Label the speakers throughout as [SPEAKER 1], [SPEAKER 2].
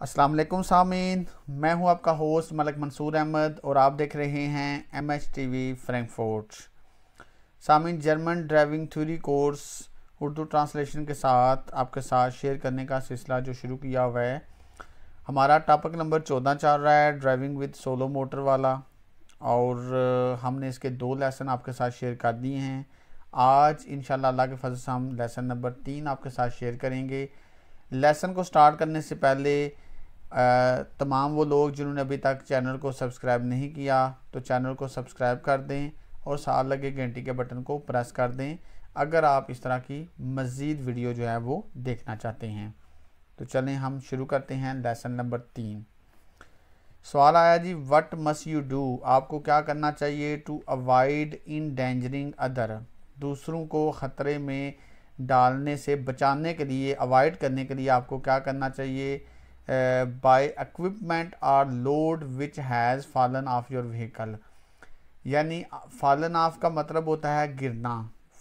[SPEAKER 1] अस्सलाम वालेकुम सामीन, मैं हूं आपका होस्ट मलिक मंसूर अहमद और आप देख रहे हैं MHTV Frankfurt. Sameen, German driving theory course Urdu translation के साथ आपके साथ शेयर करने का सिलसिला जो शुरू किया हुआ है। हमारा टॉपिक नंबर 14 चल रहा है, ड्राइविंग विद सोलो मोटर वाला, और हमने इसके 2 लेसन आपके साथ शेयर कर दिए हैं। आज इंशाल्लाह अल्लाह के फजल से हम लेसन नंबर 3 आपके साथ शेयर करेंगे। लेसन को स्टार्ट करने से पहले तमाम वो लोग जिन्होंने अभी तक चैनल को सब्सक्राइब नहीं किया तो चैनल को सब्सक्राइब कर दें और साथ लगे घंटी के बटन को प्रेस कर दें अगर आप इस तरह की मज़ीद वीडियो जो है वो देखना चाहते हैं। तो चलें हम शुरू करते हैं लेसन नंबर 3। सवाल आया जी, व्हाट मस्ट यू डू, आपको क्या करना चाहिए टू अवॉइड इंडेंजरिंग अदर, दूसरों को ख़तरे में डालने से बचाने के लिए, अवॉइड करने के लिए आपको क्या करना चाहिए। By equipment or load which has fallen off your vehicle, यानी फॉलन ऑफ का मतलब होता है गिरना।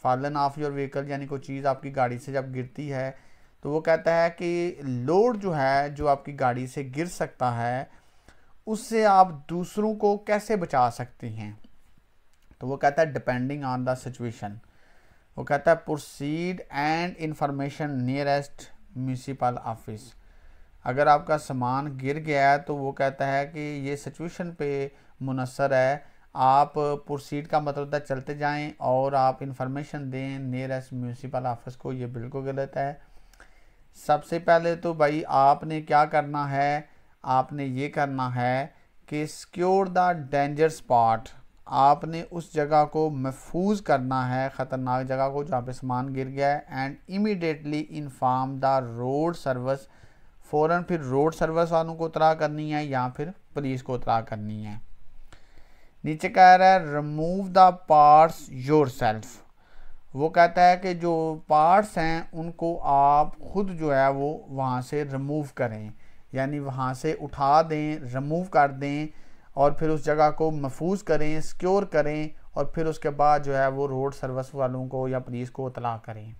[SPEAKER 1] फॉलन ऑफ योर व्हीकल यानी कोई चीज़ आपकी गाड़ी से जब गिरती है तो वो कहता है कि लोड जो है जो आपकी गाड़ी से गिर सकता है उससे आप दूसरों को कैसे बचा सकते हैं। तो वो कहता है डिपेंडिंग ऑन द सिचुएशन, वो कहता है proceed and information nearest municipal office. अगर आपका सामान गिर गया है तो वो कहता है कि ये सिचुएशन पे मुनसर है, आप प्रोसीड का मतलब होता है चलते जाएं और आप इंफॉर्मेशन दें नियरेस्ट म्यूनिसिपल ऑफिस को। ये बिल्कुल गलत है। सबसे पहले तो भाई आपने क्या करना है, आपने ये करना है कि सिक्योर द डेंजर स्पॉट, आपने उस जगह को महफूज करना है, ख़तरनाक जगह को जहाँ पे सामान गिर गया है। And immediately inform the road service, फ़ौरन फिर रोड सर्विस वालों को इतला करनी है या फिर पुलिस को इतला करनी है। नीचे कह रहा है remove the parts your self, वो कहता है कि जो पार्ट्स हैं उनको आप खुद जो है वो वहाँ से रिमूव करें, यानी वहाँ से उठा दें, रिमूव कर दें और फिर उस जगह को महफूज करें, सिक्योर करें और फिर उसके बाद जो है वो रोड सर्विस वालों को या पुलिस को इतला करें।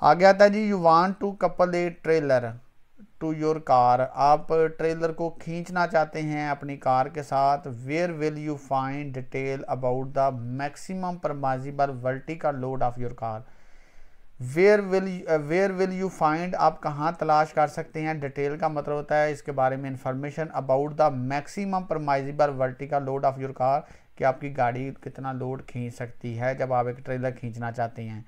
[SPEAKER 1] आगे आता है जी, you want to couple a trailer to your car, आप ट्रेलर को खींचना चाहते हैं अपनी कार के साथ। Where will you find detail about the maximum permissible vertical load of your car, where will you find, आप कहाँ तलाश कर सकते हैं। डिटेल का मतलब होता है इसके बारे में information. About the maximum permissible vertical load of your car, कि आपकी गाड़ी कितना लोड खींच सकती है जब आप एक ट्रेलर खींचना चाहते हैं।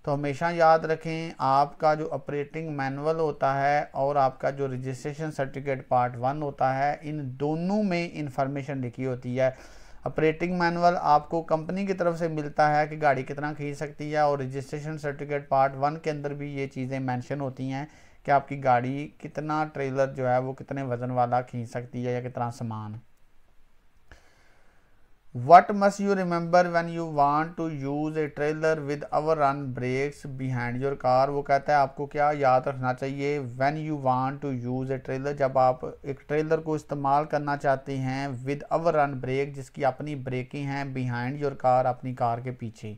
[SPEAKER 1] तो हमेशा याद रखें आपका जो ऑपरेटिंग मैनुअल होता है और आपका जो रजिस्ट्रेशन सर्टिफिकेट पार्ट 1 होता है, इन दोनों में इंफॉर्मेशन लिखी होती है। ऑपरेटिंग मैनुअल आपको कंपनी की तरफ से मिलता है कि गाड़ी कितना खींच सकती है, और रजिस्ट्रेशन सर्टिफिकेट पार्ट 1 के अंदर भी ये चीज़ें मेंशन होती हैं कि आपकी गाड़ी कितना ट्रेलर जो है वो कितने वज़न वाला खींच सकती है या कितना सामान। What must you remember when you want to use a trailer with overrun brakes behind your car, वो कहता है आपको क्या याद रखना चाहिए when you want to use a trailer, जब आप एक ट्रेलर को इस्तेमाल करना चाहते हैं with overrun brake, जिसकी अपनी ब्रेकें हैं, behind your car, अपनी कार के पीछे।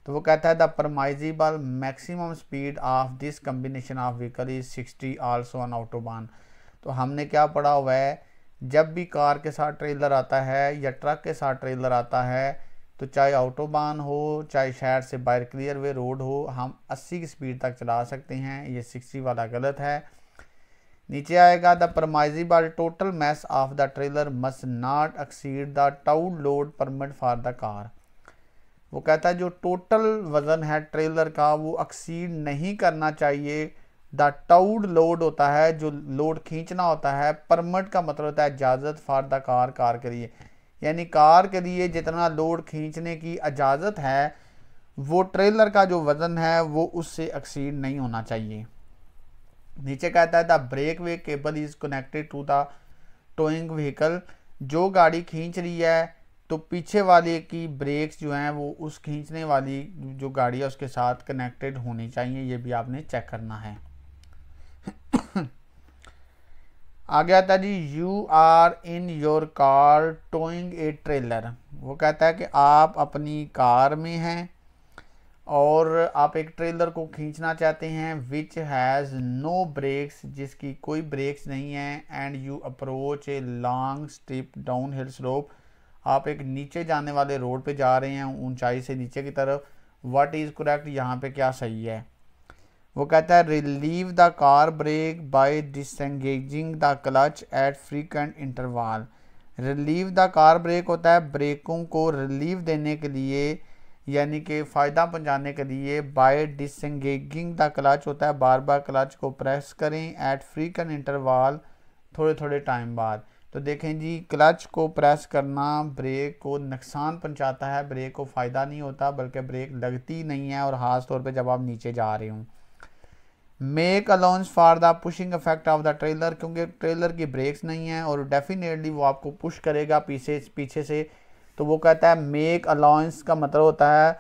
[SPEAKER 1] तो वो कहता है the permissible maximum speed of this combination of vehicle is 60 also on autobahn। तो हमने क्या पढ़ा हुआ है, जब भी कार के साथ ट्रेलर आता है या ट्रक के साथ ट्रेलर आता है तो चाहे ऑटोबान हो चाहे शहर से बाहर क्लियर वे रोड हो, हम 80 की स्पीड तक चला सकते हैं। ये 60 वाला गलत है। नीचे आएगा the permissible total mass of the trailer must not exceed the towed load permit for the car, वो कहता है जो टोटल वज़न है ट्रेलर का वो एक्सीड नहीं करना चाहिए। द टाउड लोड होता है जो लोड खींचना होता है, परमिट का मतलब होता है इजाज़त, फॉर द कार, कार के लिए, यानी कार के लिए जितना लोड खींचने की इजाज़त है वो ट्रेलर का जो वज़न है वो उससे एक्सीड नहीं होना चाहिए। नीचे कहता है the breakaway cable is connected to the towing vehicle, जो गाड़ी खींच रही है तो पीछे वाले की ब्रेक्स जो हैं वो उस खींचने वाली जो गाड़ी है उसके साथ कनेक्टेड होनी चाहिए, ये भी आपने चेक करना है। आगे आता है जी, you are in your car towing a trailer, वो कहता है कि आप अपनी कार में हैं और आप एक ट्रेलर को खींचना चाहते हैं विच हैज़ नो ब्रेक्स, जिसकी कोई ब्रेक्स नहीं है, and you approach a long steep downhill slope, आप एक नीचे जाने वाले रोड पे जा रहे हैं ऊंचाई से नीचे की तरफ, व्हाट इज़ करेक्ट, यहाँ पे क्या सही है। वो कहता है relieve the car brake by disengaging the clutch at frequent interval. Relieve the car brake होता है ब्रेकों को रिलीव देने के लिए, यानी कि फ़ायदा पहुंचाने के लिए। बाय डिसएंगेजिंग द क्लच होता है बार बार क्लच को प्रेस करें, एट फ्रीक्वेंट इंटरवल, थोड़े थोड़े टाइम बाद। तो देखें जी, क्लच को प्रेस करना ब्रेक को नुकसान पहुंचाता है, ब्रेक को फ़ायदा नहीं होता, बल्कि ब्रेक लगती नहीं है, और ख़ास तौर पे जब आप नीचे जा रहे हों। Make allowance for the pushing effect of the trailer, क्योंकि ट्रेलर की ब्रेक्स नहीं है और डेफिनेटली वो आपको पुश करेगा पीछे से। तो वो कहता है मेक अलाउंस का मतलब होता है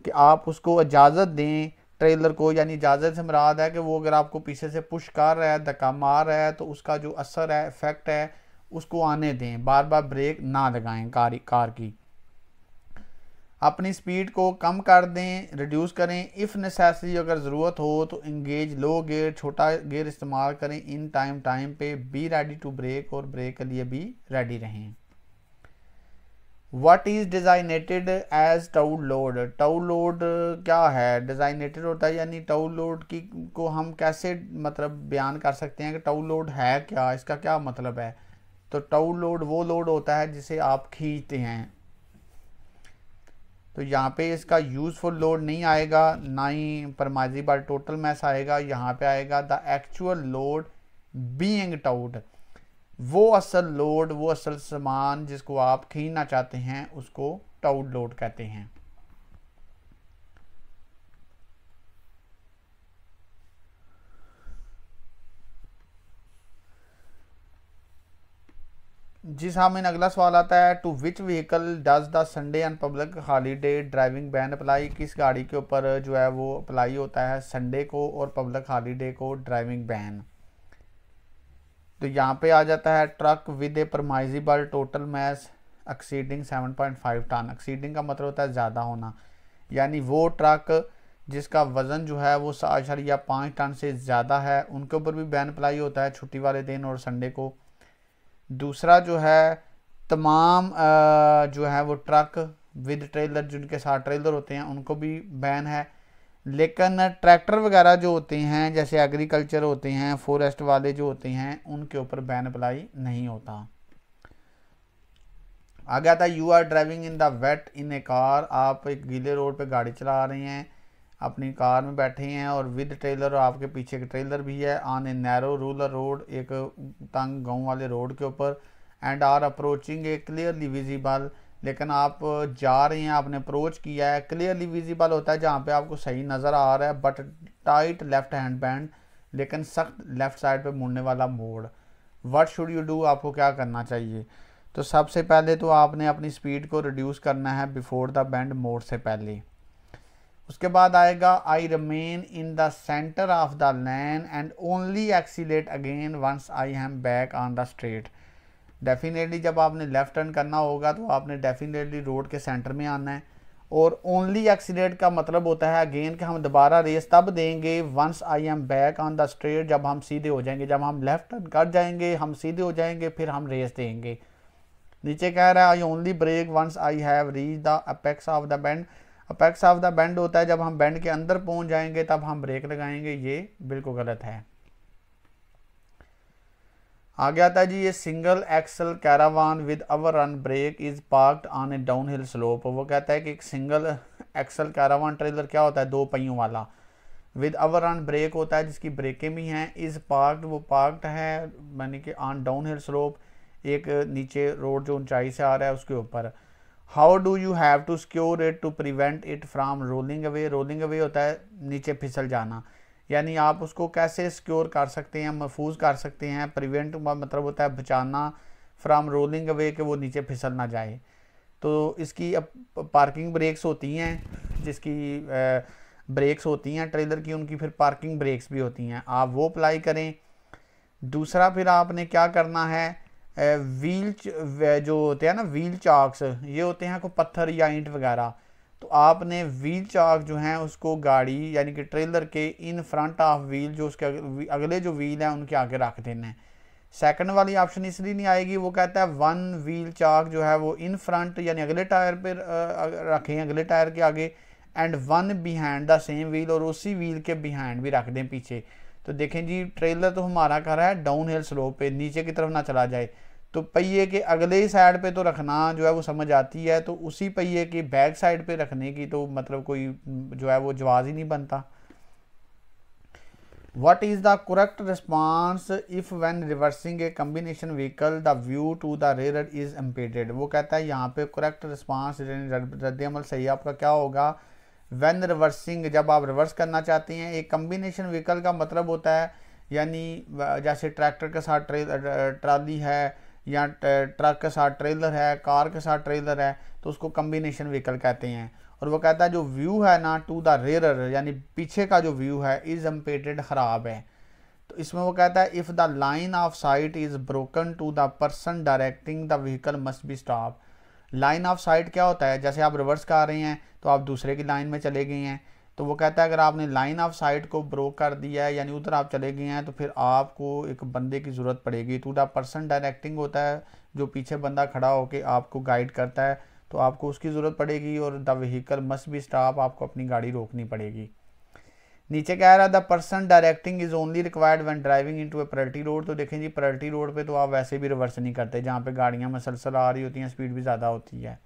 [SPEAKER 1] कि आप उसको इजाज़त दें ट्रेलर को, यानी इजाज़त से मुराद है कि वो अगर आपको पीछे से पुश कर रहा है, धक्का मार रहा है, तो उसका जो असर है, इफेक्ट है, उसको आने दें, बार बार ब्रेक ना लगाएं कार की। अपनी स्पीड को कम कर दें, रिड्यूस करें, इफ़ नेसेसरी, अगर ज़रूरत हो तो इंगेज लो गियर, छोटा गियर इस्तेमाल करें, इन टाइम पे, बी रेडी टू ब्रेक, और ब्रेक के लिए भी रेडी रहें। What is designated as tow load, tow load क्या है, डिज़ाइनेटेड होता है, यानी टाउ लोड की को हम कैसे मतलब बयान कर सकते हैं कि टाउ लोड है क्या, इसका क्या मतलब है। तो टाउ लोड वो लोड होता है जिसे आप खींचते हैं। तो यहाँ पे इसका यूज़फुल लोड नहीं आएगा, ना ही परमाजी बार टोटल मैस आएगा, यहाँ पे आएगा the actual load being towed, वो असल लोड, वो असल सामान जिसको आप खींचना चाहते हैं उसको टाउड लोड कहते हैं। जी सामने अगला सवाल आता है, to which vehicle does the Sunday and public holiday driving ban apply, किस गाड़ी के ऊपर जो है वो अप्लाई होता है संडे को और पब्लिक हॉलीडे को ड्राइविंग बैन। तो यहाँ पे आ जाता है truck with a permissible total mass exceeding 7.5 ton. Exceeding का मतलब होता है ज़्यादा होना, यानी वो ट्रक जिसका वज़न जो है वो 7.5 टन से ज़्यादा है, उनके ऊपर भी बैन अप्लाई होता है छुट्टी वाले दिन और संडे को। दूसरा जो है तमाम जो है वो ट्रक विद ट्रेलर, जिनके साथ ट्रेलर होते हैं, उनको भी बैन है। लेकिन ट्रैक्टर वगैरह जो होते हैं, जैसे एग्रीकल्चर होते हैं, फॉरेस्ट वाले जो होते हैं, उनके ऊपर बैन अप्लाई नहीं होता। आ गया था you are driving in the wet in a car, आप एक गीले रोड पे गाड़ी चला रहे हैं, अपनी कार में बैठे हैं और विद ट्रेलर, और आपके पीछे एक ट्रेलर भी है, on a narrow rural road, एक तंग गांव वाले रोड के ऊपर, and are approaching a clearly visible, लेकिन आप जा रहे हैं, आपने अप्रोच किया है, क्लियरली विजिबल होता है जहाँ पे आपको सही नज़र आ रहा है, but tight left hand band, लेकिन सख्त लेफ्ट साइड पे मुड़ने वाला मोड़। व्हाट शुड यू डू, आपको क्या करना चाहिए। तो सबसे पहले तो आपने अपनी स्पीड को रिड्यूस करना है बिफोर द बैंड मोड़ से पहले। उसके बाद आएगा I remain in the centre of the lane and only accelerate again once I am back on the straight. Definitely जब आपने लेफ्ट टर्न करना होगा तो आपने डेफिनेटली रोड के सेंटर में आना है, और ओनली एक्सीलेट का मतलब होता है अगेन कि हम दोबारा रेस तब देंगे once I am back on the straight, जब हम सीधे हो जाएंगे, जब हम लेफ्ट टर्न कर जाएंगे, हम सीधे हो जाएंगे, फिर हम रेस देंगे। नीचे कह रहा है I only brake once I have reach the apex of the bend. Apex of the bend होता है जब हम बेंड के अंदर पहुंच जाएंगे तब हम ब्रेक लगाएंगे, ये बिल्कुल गलत है। आ गया था जी, ये single axle caravan with overrun brake is parked on a downhill slope. वो कहता है कि एक सिंगल एक्सल कैरावान ट्रेलर क्या होता है, 2 पहियों वाला, विद अवर रन ब्रेक होता है जिसकी ब्रेकें भी हैं, इज पार्क्ड, वो पार्क्ड है यानी कि ऑन डाउन हिल स्लोप, एक नीचे रोड जो ऊंचाई से आ रहा है उसके ऊपर। How do you have to secure it to prevent it from rolling away. Rolling away होता है नीचे फिसल जाना, यानी आप उसको कैसे सिक्योर कर सकते हैं, महफूज कर सकते हैं। प्रिवेंट मतलब होता है बचाना, फ्राम रोलिंग अवे कि वो नीचे फिसल ना जाए। तो इसकी अब पार्किंग ब्रेक्स होती हैं, जिसकी ब्रेक्स होती हैं ट्रेलर की, उनकी फिर पार्किंग ब्रेक्स भी होती हैं, आप वो अप्लाई करें। दूसरा फिर आपने क्या करना है, व्हील जो होते हैं ना व्हील चाक्स, ये होते हैं कोई पत्थर या ईंट वगैरह, तो आपने व्हील चाक जो है उसको गाड़ी यानी कि ट्रेलर के इन फ्रंट ऑफ व्हील जो उसके अगले जो व्हील हैं उनके आगे रख देना है। सेकंड वाली ऑप्शन इसलिए नहीं आएगी, वो कहता है वन व्हील चाक जो है वो इन फ्रंट यानी अगले टायर पे रखें, अगले टायर के आगे, and one behind the same wheel, और उसी व्हील के बिहाइंड भी रख दें पीछे। तो देखें जी ट्रेलर तो हमारा कर रहा है डाउन हिल स्लोप पे, नीचे की तरफ ना चला जाए, तो पहिए के अगले ही साइड पे तो रखना जो है वो समझ आती है, तो उसी पहिए के बैक साइड पे रखने की तो मतलब कोई जो है वो जवाज़ ही नहीं बनता। What is the correct response if when reversing a combination vehicle the view to the rear is impeded? वो कहता है यहाँ पे correct response रद्द-ए-अमल सही आपका क्या होगा, when reversing जब आप रिवर्स करना चाहते हैं एक combination vehicle का मतलब होता है यानी जैसे ट्रैक्टर के साथ ट्राली है या ट्रक के साथ ट्रेलर है, कार के साथ ट्रेलर है, तो उसको कम्बिनेशन व्हीकल कहते हैं। और वो कहता है जो व्यू है ना टू द रेयर यानी पीछे का जो व्यू है इज इम्पेडेड खराब है। तो इसमें वो कहता है if the line of sight is broken to the person directing the vehicle must be stop. Line of sight क्या होता है, जैसे आप रिवर्स कर रहे हैं तो आप दूसरे की लाइन में चले गए हैं, तो वो कहता है अगर आपने लाइन ऑफ साइट को ब्रोक कर दिया है यानी उधर आप चले गए हैं तो फिर आपको एक बंदे की ज़रूरत पड़ेगी। टू द पर्सन डायरेक्टिंग होता है जो पीछे बंदा खड़ा होकर आपको गाइड करता है, तो आपको उसकी ज़रूरत पड़ेगी, और the vehicle must be stop आपको अपनी गाड़ी रोकनी पड़ेगी। नीचे कह रहा है the person directing is only required when driving into A priority road. तो देखें जी प्रायोरिटी रोड पे तो आप वैसे भी रिवर्स नहीं करते, जहाँ पे गाड़ियाँ मसलसल आ रही होती हैं, स्पीड भी ज़्यादा होती है।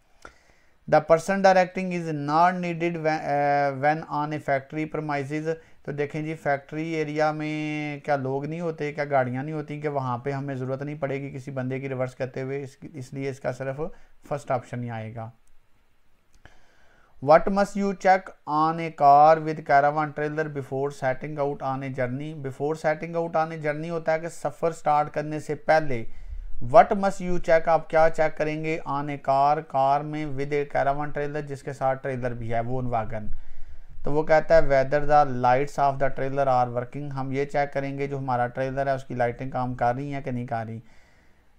[SPEAKER 1] The person directing is not needed when on a factory premises. तो देखें जी फैक्ट्री एरिया में क्या लोग नहीं होते, क्या गाड़ियाँ नहीं होती कि वहाँ पे हमें ज़रूरत नहीं पड़ेगी किसी बंदे की रिवर्स करते हुए, इसलिए इसका सिर्फ फर्स्ट ऑप्शन ही आएगा। What must you check on a car with caravan trailer before setting out on a journey? Before setting out on a journey होता है कि सफ़र स्टार्ट करने से पहले What must you check, आप क्या चेक करेंगे on a car, कार में with a caravan trailer जिसके साथ ट्रेलर भी है वो वागन। तो वो कहता है whether the lights of the trailer are working, हम ये चेक करेंगे जो हमारा ट्रेलर है उसकी लाइटें काम कर रही हैं कि नहीं कर रही।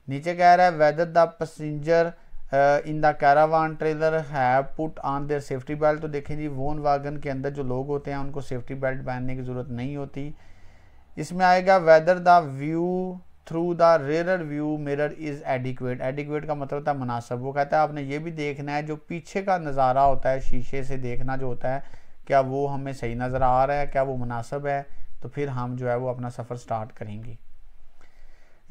[SPEAKER 1] नीचे कह रहा है whether the passenger in the caravan trailer have put on their safety belt. तो देखें जी वोन वागन के अंदर जो लोग होते हैं उनको सेफ्टी बेल्ट पहनने की ज़रूरत नहीं होती। इसमें आएगा whether the view through the rare view mirror is adequate. Adequate का मतलब होता है मुनासिब। वो कहता है आपने ये भी देखना है जो पीछे का नज़ारा होता है, शीशे से देखना जो होता है, क्या वो हमें सही नज़र आ रहा है, क्या वो मुनासिब है, तो फिर हम जो है वो अपना सफ़र स्टार्ट करेंगे।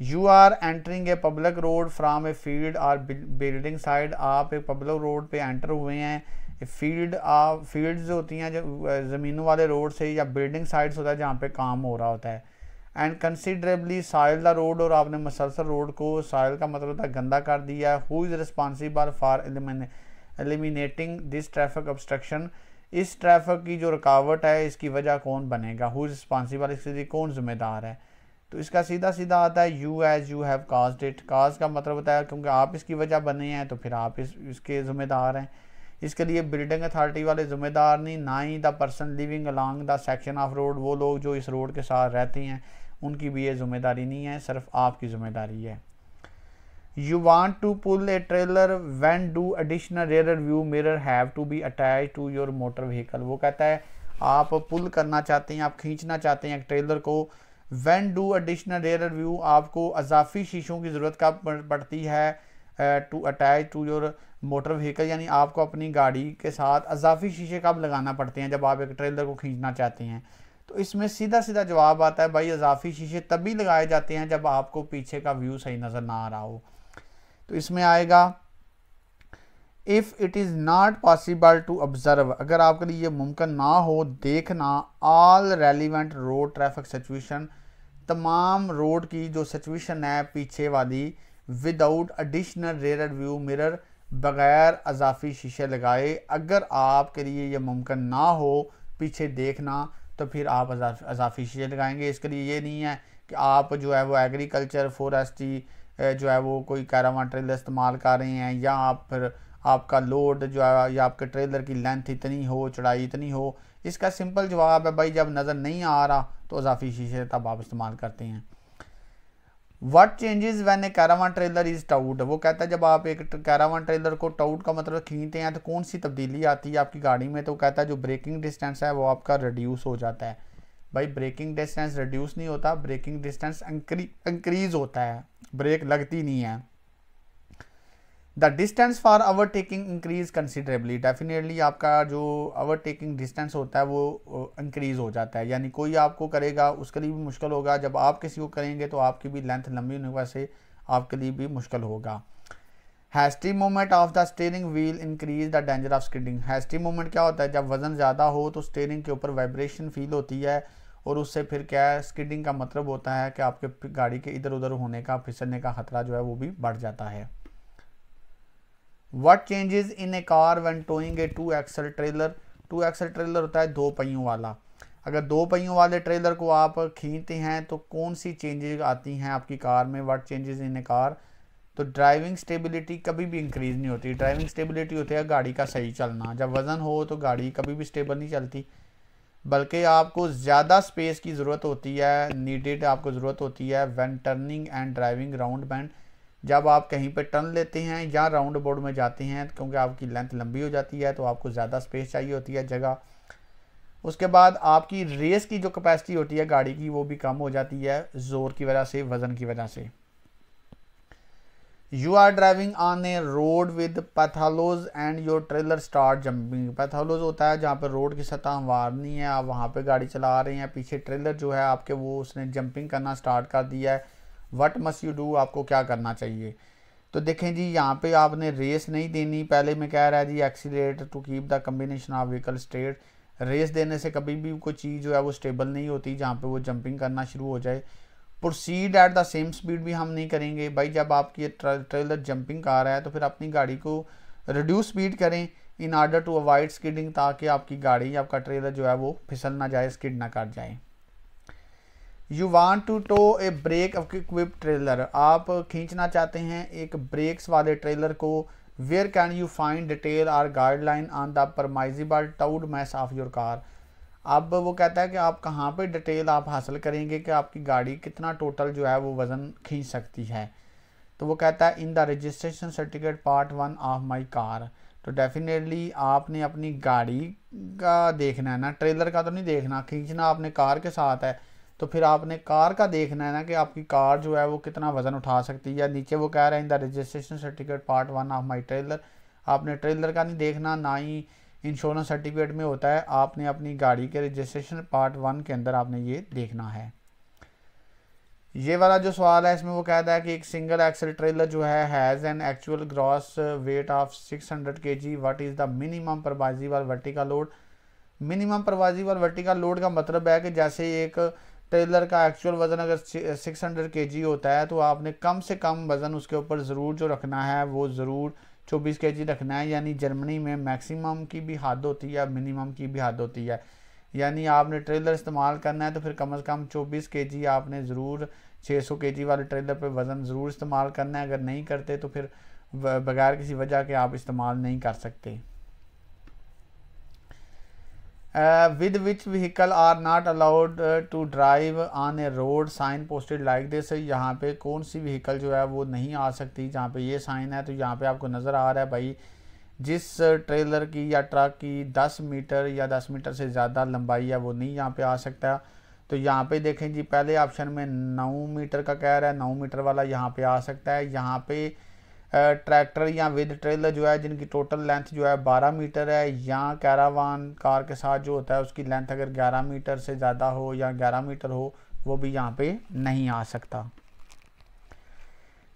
[SPEAKER 1] You are entering a public road from a field or building site. आप एक पब्लिक रोड पे एंटर हुए हैं, फील्ड्स होती हैं जो ज़मीनों वाले रोड से, या बिल्डिंग साइड्स होता है जहाँ पे काम हो रहा होता है। And considerably soil the road, और आपने मसलसल रोड को, साइल का मतलब होता है गंदा कर दिया है। Who is responsible for eliminating this traffic obstruction, इस ट्रैफिक की जो रुकावट है इसकी वजह कौन बनेगा, हु इज़ रिस्पॉन्सिबल, इसके लिए कौन जिम्मेदार है। तो इसका सीधा सीधा आता है you as you have caused it. Cause का मतलब होता है क्योंकि आप इसकी वजह बने हैं तो फिर आप इसके ज़िम्मेदार हैं। इसके लिए बिल्डिंग अथॉरिटी वाले ज़िम्मेदार नहीं, ना ही the person living along the section of road, वो लोग जो इस रोड के साथ रहते हैं उनकी भी ये ज़िम्मेदारी नहीं है, सिर्फ आपकी ज़िम्मेदारी है। You want to pull a trailer when do additional rear view mirror have to be attach to your motor vehicle. वो कहता है आप पुल करना चाहते हैं, आप खींचना चाहते हैं ट्रेलर को, when do additional rear view, आपको अजाफी शीशों की ज़रूरत कब पड़ती है to attach to your motor vehicle, यानी आपको अपनी गाड़ी के साथ अजाफी शीशे कब लगाना पड़ते हैं जब आप एक ट्रेलर को खींचना चाहते हैं। तो इसमें सीधा सीधा जवाब आता है भाई अजाफी शीशे तभी लगाए जाते हैं जब आपको पीछे का व्यू सही नज़र ना आ रहा हो। तो इसमें आएगा if it is not possible to observe, अगर आपके लिए ये मुमकिन ना हो देखना all relevant road traffic situation, तमाम रोड की जो सिचुएशन है पीछे वाली, without additional rear view mirror, बग़ैर अजाफी शीशे लगाए, अगर आपके लिए ये मुमकिन ना हो पीछे देखना तो फिर आप अजाफी शीशे लगाएंगे। इसके लिए ये नहीं है कि आप जो है वो एग्रीकल्चर फॉरेस्ट्री जो है वो कोई कैरावान ट्रेलर इस्तेमाल कर रहे हैं, या आप फिर आपका लोड जो है या आपके ट्रेलर की लेंथ इतनी हो, चौड़ाई इतनी हो। इसका सिंपल जवाब है भाई जब नज़र नहीं आ रहा तो अजाफी शीशे तब आप इस्तेमाल करते हैं। What changes when A caravan trailer is taut, वो कहता है जब आप एक कैरावान ट्रेलर को टाउट का मतलब खींचते हैं तो कौन सी तब्दीली आती है आपकी गाड़ी में, तो कहता है जो ब्रेकिंग डिस्टेंस है वो आपका रिड्यूस हो जाता है। भाई ब्रेकिंग डिस्टेंस रिड्यूस नहीं होता, ब्रेकिंग डिस्टेंस इंक्रीज होता है, ब्रेक लगती नहीं है। The distance for overtaking increase considerably, definitely आपका जो ओवरटेकिंग डिस्टेंस होता है वो इंक्रीज हो जाता है, यानी कोई आपको करेगा उसके लिए भी मुश्किल होगा, जब आप किसी को करेंगे तो आपकी भी लेंथ लंबी होने की वजह से आपके लिए भी मुश्किल होगा। Hasty movement of the steering wheel increase the danger of skidding, hasty movement क्या होता है, जब वजन ज़्यादा हो तो स्टीयरिंग के ऊपर वाइब्रेशन फील होती है और उससे फिर क्या है, स्किडिंग का मतलब होता है कि आपके गाड़ी के इधर उधर होने का, फिसलने का खतरा जो है वो भी बढ़ जाता है। What changes in a car when towing a 2 axle trailer, 2 axle trailer होता है 2 पहियों वाला, अगर 2 पहियों वाले ट्रेलर को आप खींचते हैं तो कौन सी चेंजेस आती हैं आपकी कार में। What changes in a car, तो ड्राइविंग स्टेबिलिटी कभी भी इंक्रीज नहीं होती। ड्राइविंग स्टेबिलिटी होती है गाड़ी का सही चलना, जब वज़न हो तो गाड़ी कभी भी स्टेबल नहीं चलती, बल्कि आपको ज़्यादा स्पेस की ज़रूरत होती है, नीडेड आपको ज़रूरत होती है when turning and driving round band, जब आप कहीं पे टर्न लेते हैं या राउंड बोर्ड में जाते हैं, क्योंकि आपकी लेंथ लंबी हो जाती है तो आपको ज़्यादा स्पेस चाहिए होती है जगह। उसके बाद आपकी रेस की जो कैपेसिटी होती है गाड़ी की वो भी कम हो जाती है ज़ोर की वजह से, वज़न की वजह से। You are driving on a road with potholes and your trailer start jumping, potholes होता है जहाँ पर रोड की सतह हमवार नहीं है, आप वहाँ पे गाड़ी चला रहे हैं, पीछे ट्रेलर जो है आपके वो उसने जंपिंग करना स्टार्ट कर दिया है। व्हाट मस्ट यू डू, आपको क्या करना चाहिए। तो देखें जी यहाँ पे आपने रेस नहीं देनी, पहले में कह रहा है जी accelerate to keep the combination of vehicle straight, race देने से कभी भी कोई चीज़ जो है वो स्टेबल नहीं होती जहाँ पे वो जंपिंग करना शुरू हो जाए। Proceed at the same speed भी हम नहीं करेंगे, भाई जब आपकी ट्रेलर जंपिंग कर रहा है तो फिर अपनी गाड़ी को रिड्यूस स्पीड करें in order to avoid skidding, ताकि आपकी गाड़ी आपका ट्रेलर जो है वो फिसल ना जाए, स्किड ना कर जाए। You want to tow a brake equip trailer, आप खींचना चाहते हैं एक ब्रेक्स वाले ट्रेलर को। Where can you find detail और guideline on the permissible towed mass of your car, अब वो कहता है कि आप कहाँ पे डिटेल आप हासिल करेंगे कि आपकी गाड़ी कितना टोटल जो है वो वज़न खींच सकती है। तो वो कहता है in the registration certificate part 1 of my car, तो डेफिनेटली आपने अपनी गाड़ी का देखना है ना, ट्रेलर का तो नहीं देखना, खींचना आपने कार के साथ है तो फिर आपने कार का देखना है ना कि आपकी कार जो है वो कितना वज़न उठा सकती है। नीचे वो कह रहा है in the registration certificate part 1 of my trailer, आपने ट्रेलर का नहीं देखना, ना ही इंश्योरेंस सर्टिफिकेट में होता है, आपने अपनी गाड़ी के रजिस्ट्रेशन पार्ट 1 के अंदर आपने ये देखना है। ये वाला जो सवाल है इसमें वो कहता है कि एक सिंगल एक्सल ट्रेलर जो है has an actual gross weight of 600 kg, what is the minimum permissible vertical load. Minimum permissible vertical load का मतलब है कि जैसे एक ट्रेलर का एक्चुअल वज़न अगर 600 kg होता है तो आपने कम से कम वज़न उसके ऊपर ज़रूर जो रखना है वो ज़रूर 24 kg रखना है, यानी जर्मनी में मैक्सिमम की भी हद होती है, मिनिमम की भी हद होती है, यानी आपने ट्रेलर इस्तेमाल करना है तो फिर कम से कम 24 kg आपने ज़रूर 600 kg वाले ट्रेलर पे वज़न ज़रूर इस्तेमाल करना है, अगर नहीं करते तो फिर बगैर किसी वजह के आप इस्तेमाल नहीं कर सकते। with which vehicle are not allowed to drive on a road sign posted like this, यहाँ पे कौन सी व्हीकल जो है वो नहीं आ सकती जहाँ पे ये साइन है। तो यहाँ पे आपको नज़र आ रहा है भाई जिस ट्रेलर की या ट्रक की 10 मीटर या 10 मीटर से ज़्यादा लंबाई है वो नहीं यहाँ पे आ सकता। तो यहाँ पे देखें जी पहले ऑप्शन में 9 मीटर का कह रहा है, 9 मीटर वाला यहाँ पे आ सकता है। यहाँ पे ट्रैक्टर या विद ट्रेलर जो है जिनकी टोटल लेंथ जो है 12 मीटर है, या कैरावान कार के साथ जो होता है उसकी लेंथ अगर 11 मीटर से ज़्यादा हो या 11 मीटर हो वो भी यहाँ पे नहीं आ सकता।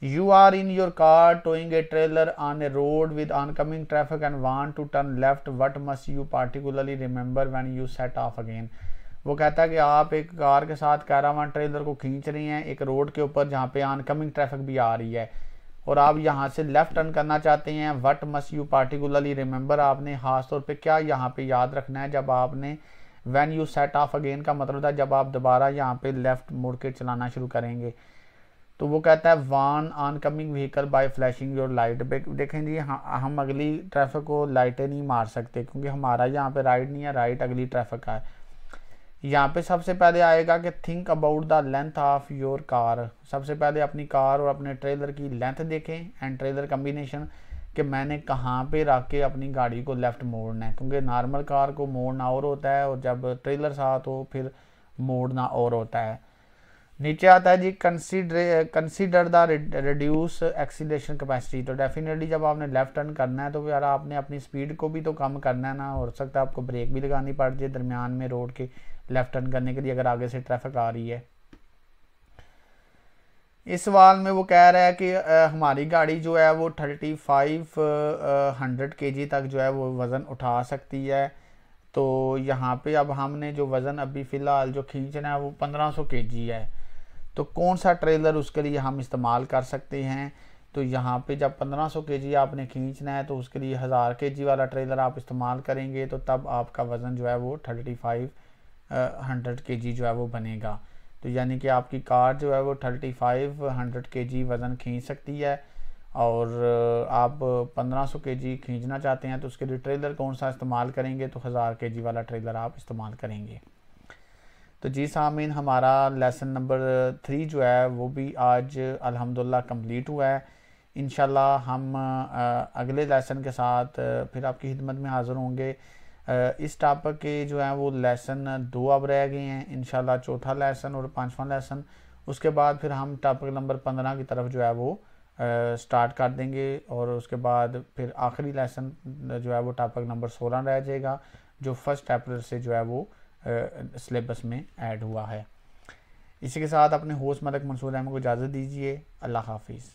[SPEAKER 1] You are in your car towing a trailer on a road with oncoming traffic and want to turn left. What must you particularly remember when you set off again? वो कहता है कि आप एक कार के साथ कैरावान ट्रेलर को खींच रही हैं एक रोड के ऊपर जहाँ पे ऑनकमिंग ट्रैफिक भी आ रही है और आप यहाँ से लेफ्ट टर्न करना चाहते हैं। What must you particularly remember, आपने खास तौर पे क्या यहाँ पे याद रखना है जब आपने when you set of again का मतलब था जब आप दोबारा यहाँ पे लेफ्ट मुड़ के चलाना शुरू करेंगे। तो वो कहता है warn oncoming vehicle by flashing your light. देखें जी हम अगली ट्रैफिक को लाइटें नहीं मार सकते क्योंकि हमारा यहाँ पे राइट नहीं है, राइट अगली ट्रैफिक का है। यहाँ पे सबसे पहले आएगा कि think about the length of your car. सबसे पहले अपनी कार और अपने ट्रेलर की लेंथ देखें एंड ट्रेलर कम्बिनेशन, कि मैंने कहाँ पे रख के अपनी गाड़ी को लेफ़्ट मोड़ना है, क्योंकि नॉर्मल कार को मोड़ना और होता है और जब ट्रेलर साथ हो फिर मोड़ना और होता है। नीचे आता है जी consider the reduce acceleration capacity. तो डेफिनेटली जब आपने लेफ़्ट टर्न करना है तो यार आपने अपनी स्पीड को भी तो कम करना है ना, हो सकता है आपको ब्रेक भी लगानी पड़ जाए दरमियान में रोड के लेफ़्ट टर्न करने के लिए अगर आगे से ट्रैफिक आ रही है। इस सवाल में वो कह रहा है कि हमारी गाड़ी जो है वो 3500 kg तक जो है वो वज़न उठा सकती है। तो यहाँ पे अब हमने जो वज़न अभी फ़िलहाल जो खींचना है वो 1500 kg है। तो कौन सा ट्रेलर उसके लिए हम इस्तेमाल कर सकते हैं? तो यहाँ पे जब 1500 kg आपने खींचना है तो उसके लिए 1000 kg वाला ट्रेलर आप इस्तेमाल करेंगे, तो तब आपका वज़न जो है वो 3500 kg जो है वो बनेगा। तो यानी कि आपकी कार जो है वो 3500 kg वज़न खींच सकती है और आप 1500 kg खींचना चाहते हैं तो उसके लिए ट्रेलर कौन सा इस्तेमाल करेंगे? तो 1000 kg वाला ट्रेलर आप इस्तेमाल करेंगे। तो जी सामीन, हमारा लेसन नंबर 3 जो है वो भी आज अल्हम्दुलिल्लाह कंप्लीट हुआ है। इंशाल्लाह हम अगले लेसन के साथ फिर आपकी खिदमत में हाज़िर होंगे। इस टॉपिक के जो हैं वो लेसन 2 अब रह गए हैं। इंशाल्लाह चौथा लेसन और 5वां लेसन, उसके बाद फिर हम टॉपिक नंबर 15 की तरफ जो है वो स्टार्ट कर देंगे और उसके बाद फिर आखिरी लेसन जो है वो टॉपिक नंबर 16 रह जाएगा, जो 1 अप्रैल से जो है वो सिलेबस में ऐड हुआ है। इसी के साथ अपने होस्ट मलिक मंसूर अहमद को इजाज़त दीजिए। अल्लाह हाफिज़।